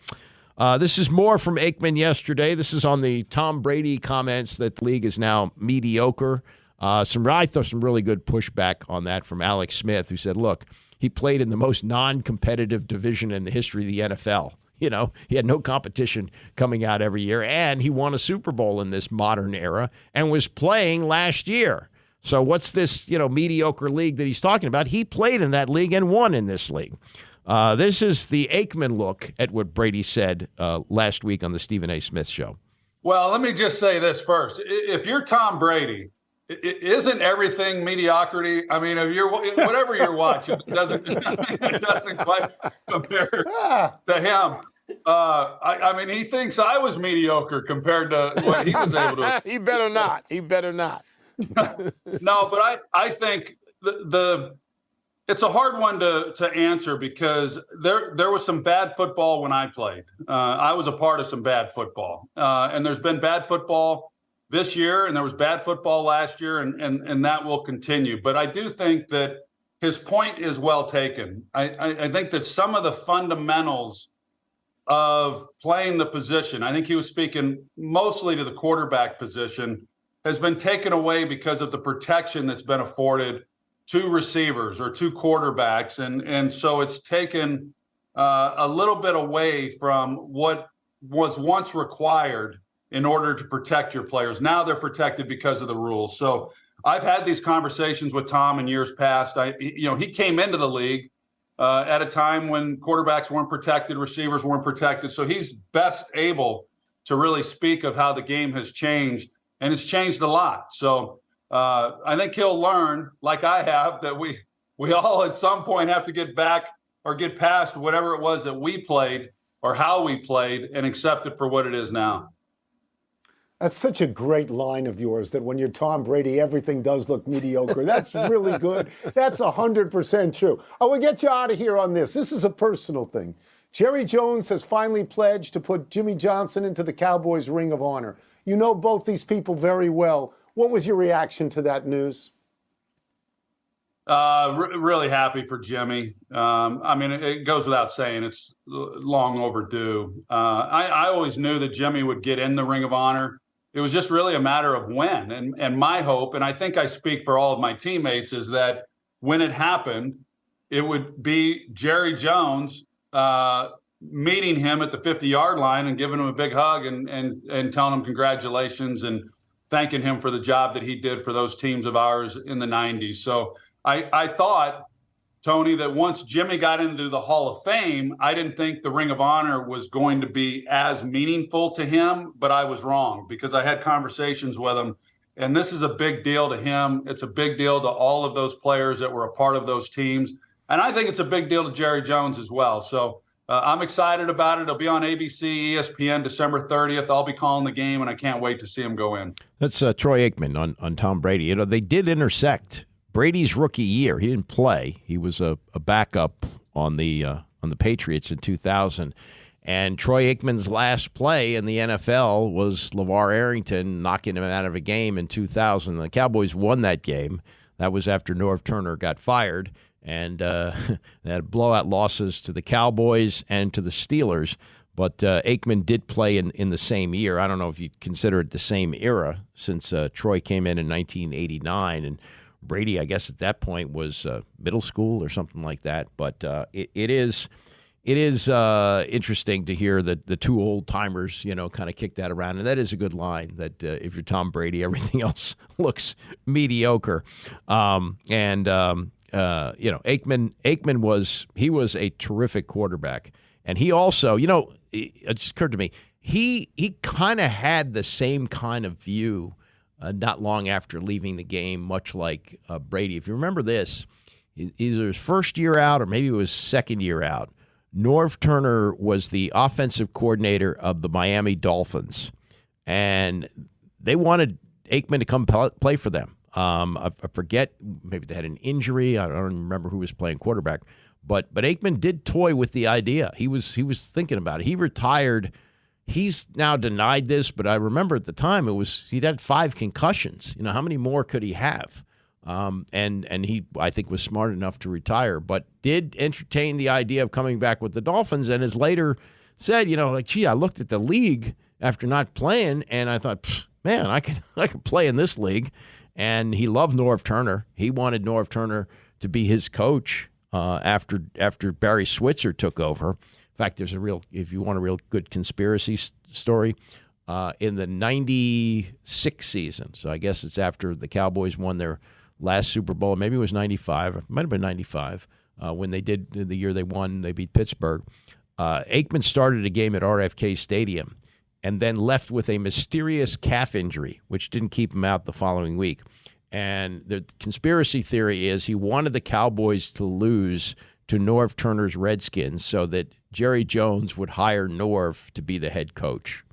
This is more from Aikman yesterday. This is on the Tom Brady comments that the league is now mediocre. I thought some really good pushback on that from Alex Smith, who said, look, he played in the most non-competitive division in the history of the NFL. He had no competition coming out every year, and he won a Super Bowl in this modern era and was playing last year. So what's this, mediocre league that he's talking about? He played in that league and won in this league. This is the Aikman look at what Brady said last week on the Stephen A. Smith Show. Well, let me just say this first. If you're Tom Brady, isn't everything mediocrity? I mean, if you're whatever you're watching, it doesn't quite compare to him. I mean, he thinks I was mediocre compared to what he was able to. He better not. He better not. No, but I think it's a hard one to answer, because there was some bad football when I played. I was a part of some bad football, and there's been bad football this year, and there was bad football last year, and that will continue. But I do think that his point is well taken. I think that some of the fundamentals of playing the position, I think he was speaking mostly to the quarterback position, has been taken away because of the protection that's been afforded to receivers or to quarterbacks. And so it's taken a little bit away from what was once required in order to protect your players. Now they're protected because of the rules. So I've had these conversations with Tom in years past. He came into the league at a time when quarterbacks weren't protected, receivers weren't protected. So he's best able to really speak of how the game has changed, and it's changed a lot. So I think he'll learn, like I have, that we all at some point have to get back or get past whatever it was that we played or how we played and accept it for what it is now. That's such a great line of yours, that when you're Tom Brady, everything does look mediocre. That's really good. That's 100% true. I will get you out of here on this. This is a personal thing. Jerry Jones has finally pledged to put Jimmy Johnson into the Cowboys Ring of Honor. You know both these people very well. What was your reaction to that news? Really happy for Jimmy. I mean, it goes without saying, it's long overdue. I always knew that Jimmy would get in the Ring of Honor. It was just really a matter of when. And my hope, and I think I speak for all of my teammates, is that when it happened, it would be Jerry Jones meeting him at the 50-yard line and giving him a big hug and telling him congratulations and thanking him for the job that he did for those teams of ours in the 90s. So I thought, Tony, that once Jimmy got into the Hall of Fame, I didn't think the Ring of Honor was going to be as meaningful to him, but I was wrong, because I had conversations with him, and this is a big deal to him. It's a big deal to all of those players that were a part of those teams, and I think it's a big deal to Jerry Jones as well. So I'm excited about it. It'll be on ABC, ESPN, December 30th. I'll be calling the game, and I can't wait to see him go in. That's Troy Aikman on Tom Brady. They did intersect Brady's rookie year. He didn't play. He was a backup on the Patriots in 2000. And Troy Aikman's last play in the NFL was LeVar Arrington knocking him out of a game in 2000. The Cowboys won that game. That was after Norv Turner got fired. And they had blowout losses to the Cowboys and to the Steelers. But Aikman did play in the same year. I don't know if you consider it the same era, since Troy came in 1989. And Brady, I guess at that point, was middle school or something like that. But it is interesting to hear that the two old timers, kind of kick that around. And that is a good line, that if you're Tom Brady, everything else looks mediocre. Aikman was a terrific quarterback, and he also, it just occurred to me, he kind of had the same kind of view not long after leaving the game, much like Brady. If you remember this, either his first year out or maybe it was second year out, Norv Turner was the offensive coordinator of the Miami Dolphins, and they wanted Aikman to come play for them. I forget, maybe they had an injury. I don't remember who was playing quarterback, but Aikman did toy with the idea. He was thinking about it. He retired. He's now denied this, but I remember at the time he'd had 5 concussions. How many more could he have? And he, I think, was smart enough to retire, but did entertain the idea of coming back with the Dolphins, and has later said, I looked at the league after not playing, and I thought, man, I could play in this league. And he loved Norv Turner. He wanted Norv Turner to be his coach after Barry Switzer took over. In fact, if you want a real good conspiracy story, in the 96 season, so I guess it's after the Cowboys won their last Super Bowl, maybe it was 95, it might have been 95, when they did the year they won, they beat Pittsburgh. Aikman started a game at RFK Stadium and then left with a mysterious calf injury, which didn't keep him out the following week. And the conspiracy theory is he wanted the Cowboys to lose to Norv Turner's Redskins so that Jerry Jones would hire Norv to be the head coach.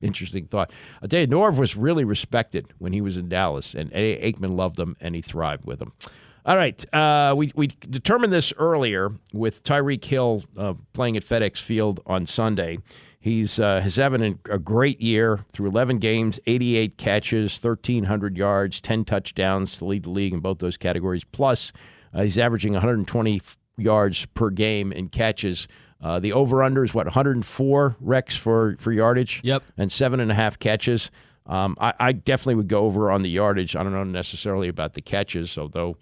Interesting thought. I'll tell you, Norv was really respected when he was in Dallas, and Aikman loved him, and he thrived with him. All right, we determined this earlier with Tyreek Hill playing at FedEx Field on Sunday. He's has having a great year through 11 games, 88 catches, 1,300 yards, 10 touchdowns to lead the league in both those categories. Plus, he's averaging 120 yards per game in catches. The over-under is, 104, Rex, for yardage? Yep. And 7.5 catches. I definitely would go over on the yardage. I don't know necessarily about the catches, although,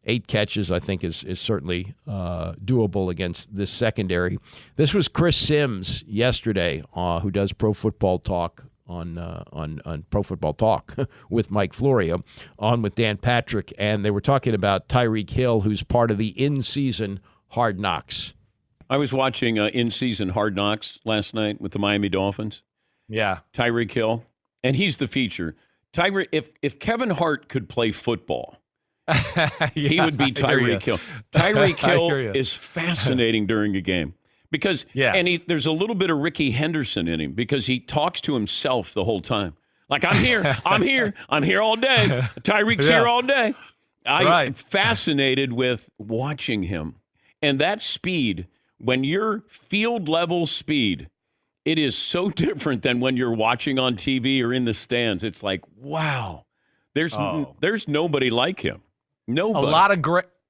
8 catches I think is certainly doable against this secondary. This was Chris Sims yesterday, who does Pro Football Talk on Pro Football Talk with Mike Florio, on with Dan Patrick, and they were talking about Tyreek Hill, who's part of the in-season Hard Knocks. I was watching in-season Hard Knocks last night with the Miami Dolphins. Yeah. Tyreek Hill, and he's the feature. If Kevin Hart could play football, he would be Tyreek Hill. Tyreek Hill is fascinating during a game because, there's a little bit of Ricky Henderson in him because he talks to himself the whole time. Like, I'm here, I'm here all day. Tyreek's here all day. I'm fascinated with watching him. And that speed, when you're field level speed, it is so different than when you're watching on TV or in the stands. It's like, wow, there's nobody like him. Nobody.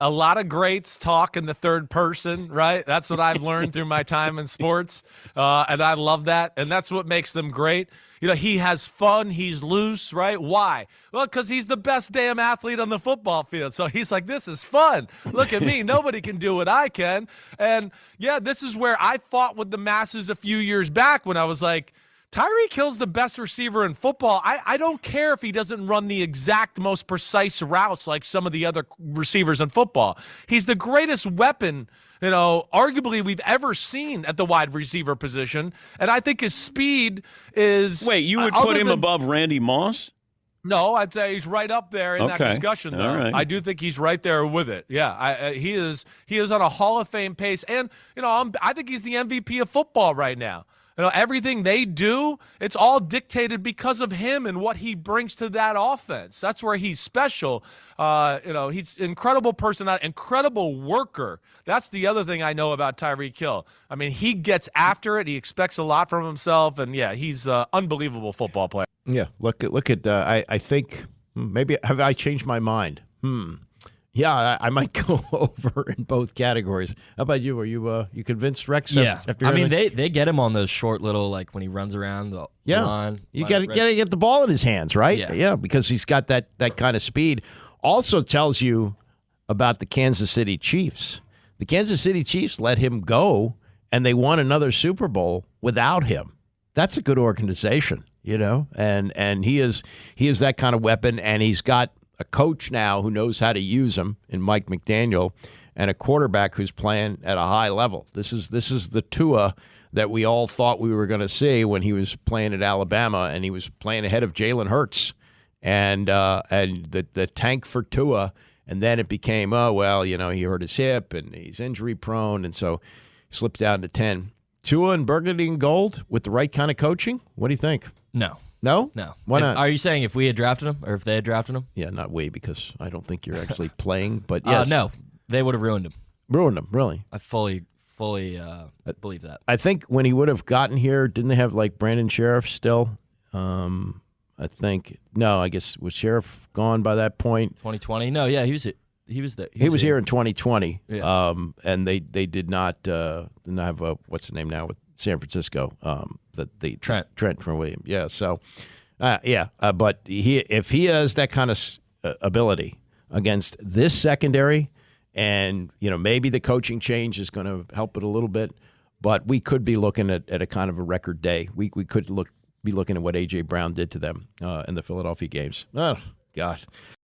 A lot of greats talk in the third person, right? That's what I've learned through my time in sports, and I love that, and that's what makes them great. He has fun, he's loose, right? Why? Well, because he's the best damn athlete on the football field. So he's like, this is fun. Look at me. Nobody can do what I can. And, this is where I fought with the masses a few years back when I was like, Tyreek Hill's the best receiver in football. I don't care if he doesn't run the exact most precise routes like some of the other receivers in football. He's the greatest weapon, arguably we've ever seen at the wide receiver position. And I think his speed is... Wait, you would put him above Randy Moss? No, I'd say he's right up there in that discussion, though. Right. I do think he's right there with it. Yeah, he is on a Hall of Fame pace. And, I think he's the MVP of football right now. Everything they do, it's all dictated because of him and what he brings to that offense. That's where he's special. He's an incredible person, incredible worker. That's the other thing I know about Tyreek Hill. I mean, he gets after it. He expects a lot from himself, and he's an unbelievable football player. Yeah, look at. I think maybe have I changed my mind? Yeah, I might go over in both categories. How about you? Are you convinced, Rex? Yeah. I mean, they get him on those short little, like when he runs around the line. You got to get the ball in his hands, right? Yeah, because he's got that kind of speed. Also tells you about the Kansas City Chiefs. The Kansas City Chiefs let him go, and they won another Super Bowl without him. That's a good organization, and he is that kind of weapon, and he's got a coach now who knows how to use him in Mike McDaniel, and a quarterback who's playing at a high level. This is the Tua that we all thought we were going to see when he was playing at Alabama, and he was playing ahead of Jalen Hurts, and the tank for Tua. And then it became, he hurt his hip and he's injury prone, and so he slips down to 10. Tua and burgundy and gold with the right kind of coaching? What do you think? No. No? No. Why not? Are you saying if we had drafted him or if they had drafted him? Yeah, not we, because I don't think you're actually playing, but yes. No, they would have ruined him. Ruined him, really? I fully believe that. I think when he would have gotten here, didn't they have like Brandon Sheriff still? I think I guess was Sheriff gone by that point? 2020? No, yeah, he was there. He was here in 2020. Yeah. And they did not have what's the name now with San Francisco? Trent from Williams. Yeah. So, but if he has that kind of ability against this secondary, and maybe the coaching change is going to help it a little bit, but we could be looking at a kind of a record day. We could be looking at what A.J. Brown did to them in the Philadelphia games. Oh, God.